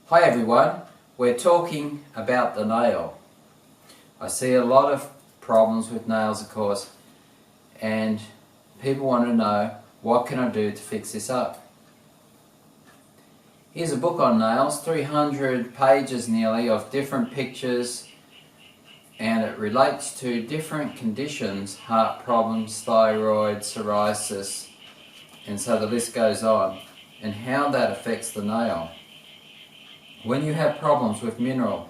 Hi everyone, we're talking about the nail. I see a lot of problems with nails, of course, and people want to know, what can I do to fix this up? Here's a book on nails, 300 pages nearly of different pictures, and it relates to different conditions: heart problems, thyroid, psoriasis, and so the list goes on, and how that affects the nail. When you have problems with mineral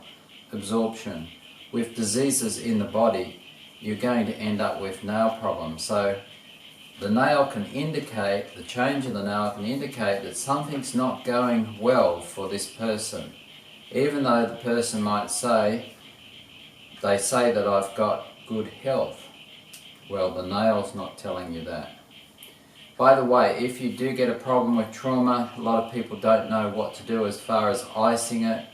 absorption, with diseases in the body, you're going to end up with nail problems. So the nail can indicate, the change in the nail can indicate that something's not going well for this person. Even though the person might say, they say that I've got good health. Well, the nail's not telling you that. By the way, if you do get a problem with trauma, a lot of people don't know what to do as far as icing it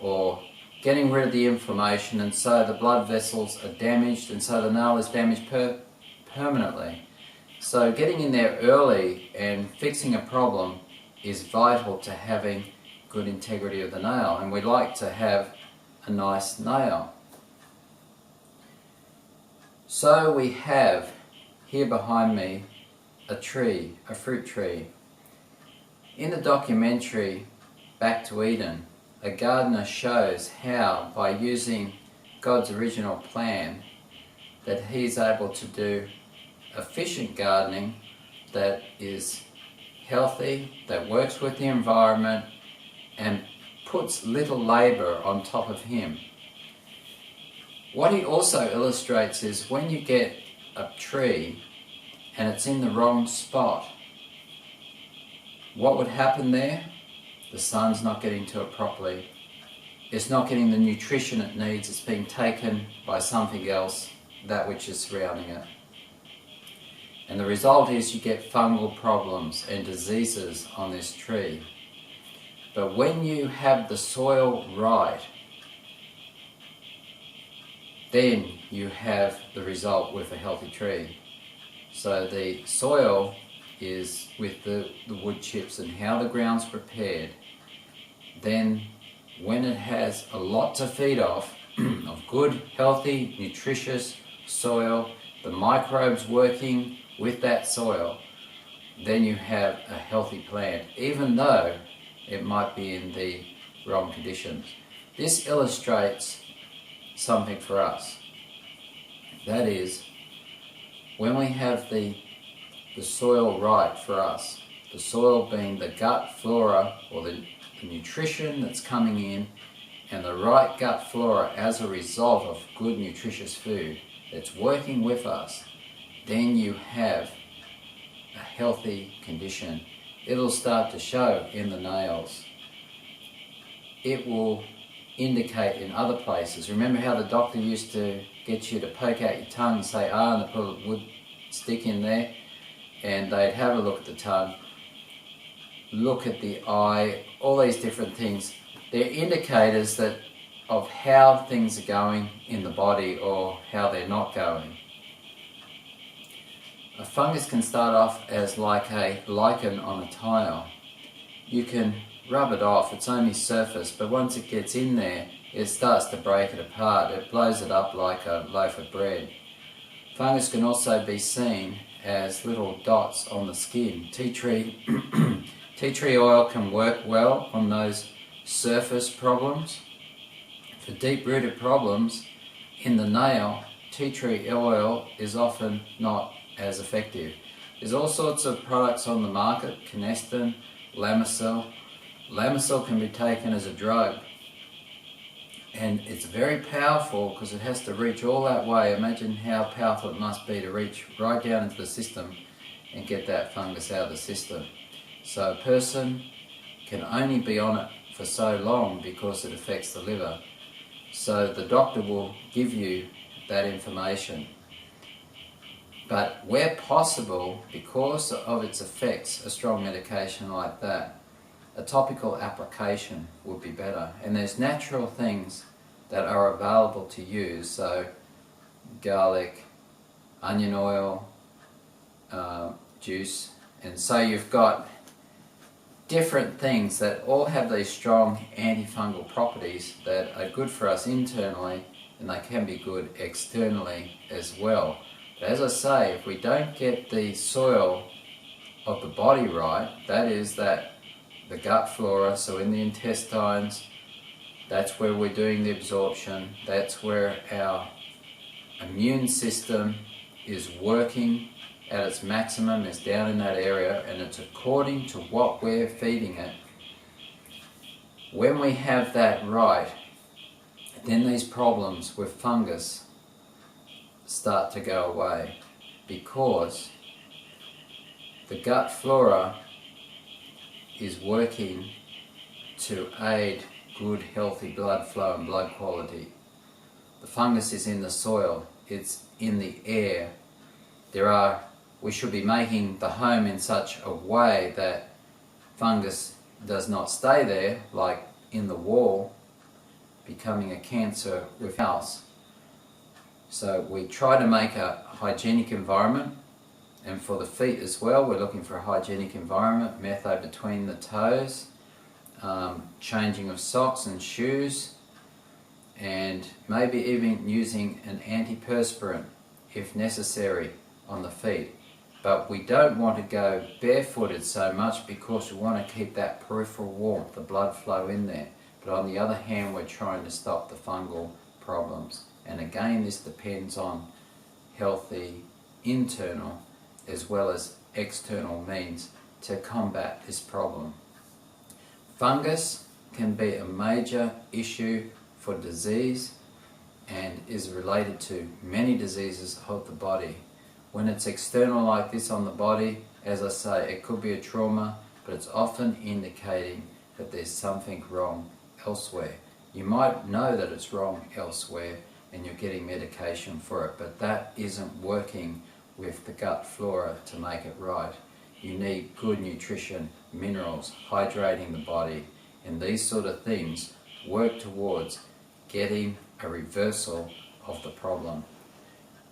or getting rid of the inflammation, and so the blood vessels are damaged, and so the nail is damaged permanently. So getting in there early and fixing a problem is vital to having good integrity of the nail, and we'd like to have a nice nail. So we have here behind me a tree, a fruit tree. In the documentary Back to Eden, a gardener shows how, by using God's original plan, that he's able to do efficient gardening that is healthy, that works with the environment, and puts little labour on top of him. What he also illustrates is when you get a tree and it's in the wrong spot, what would happen there? The sun's not getting to it properly. It's not getting the nutrition it needs. It's being taken by something else, that which is surrounding it. And the result is you get fungal problems and diseases on this tree. But when you have the soil right, then you have the result with a healthy tree. So the soil is with the wood chips and how the ground's prepared. Then when it has a lot to feed off, of good, healthy, nutritious soil, the microbes working with that soil, then you have a healthy plant, even though it might be in the wrong conditions. This illustrates something for us. That is, when we have the soil right for us, the soil being the gut flora or the nutrition that's coming in, and the right gut flora as a result of good nutritious food that's working with us, then you have a healthy condition. It'll start to show in the nails. It will indicate in other places. Remember how the doctor used to get you to poke out your tongue and say and they put a wood stick in there, and they'd have a look at the tongue, look at the eye, all these different things. They're indicators that of how things are going in the body or how they're not going. A fungus can start off as like a lichen on a tile. You can rub it off, it's only surface, but once it gets in there, it starts to break it apart. It blows it up like a loaf of bread. Fungus can also be seen as little dots on the skin. Tea tree oil can work well on those surface problems. For deep-rooted problems in the nail, tea tree oil is often not as effective. There's all sorts of products on the market, Canesten, Lamisil. Lamisil can be taken as a drug, and it's very powerful because it has to reach all that way. Imagine how powerful it must be to reach right down into the system and get that fungus out of the system. So a person can only be on it for so long because it affects the liver. So the doctor will give you that information. But where possible, because of its effects, a strong medication like that, a topical application would be better. And there's natural things that are available to use, so garlic, onion oil, juice, and so you've got different things that all have these strong antifungal properties that are good for us internally, and they can be good externally as well. But as I say, if we don't get the soil of the body right, that is that the gut flora, so in the intestines, that's where we're doing the absorption, that's where our immune system is working at its maximum, is down in that area, and it's according to what we're feeding it. When we have that right, then these problems with fungus start to go away, because the gut flora is working to aid good healthy blood flow and blood quality. The fungus is in the soil, it's in the air. We should be making the home in such a way that fungus does not stay there, like in the wall, becoming a cancer with house. So we try to make a hygienic environment, and for the feet as well, we're looking for a hygienic environment, metho between the toes, changing of socks and shoes, and maybe even using an antiperspirant if necessary on the feet. But we don't want to go barefooted so much, because we want to keep that peripheral warmth, the blood flow in there. But on the other hand, we're trying to stop the fungal problems. And again, this depends on healthy internal as well as external means to combat this problem. Fungus can be a major issue for disease and is related to many diseases of the body. When it's external like this on the body, as I say, it could be a trauma, but it's often indicating that there's something wrong elsewhere. You might know that it's wrong elsewhere and you're getting medication for it, but that isn't working with the gut flora to make it right. You need good nutrition, minerals, hydrating the body, and these sort of things work towards getting a reversal of the problem.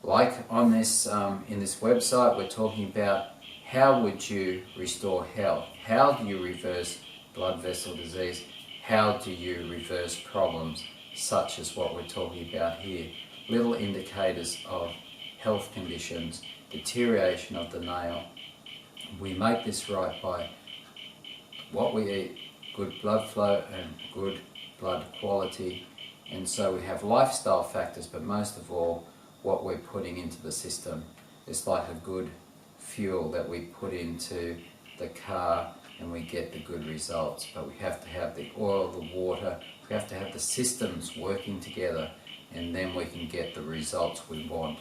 Like on this, in this website, we're talking about how would you restore health? How do you reverse blood vessel disease? How do you reverse problems such as what we're talking about here? Little indicators of health conditions, deterioration of the nail. We make this right by what we eat, good blood flow and good blood quality. And so we have lifestyle factors, but most of all, what we're putting into the system. It's like a good fuel that we put into the car and we get the good results. But we have to have the oil, the water, we have to have the systems working together, and then we can get the results we want.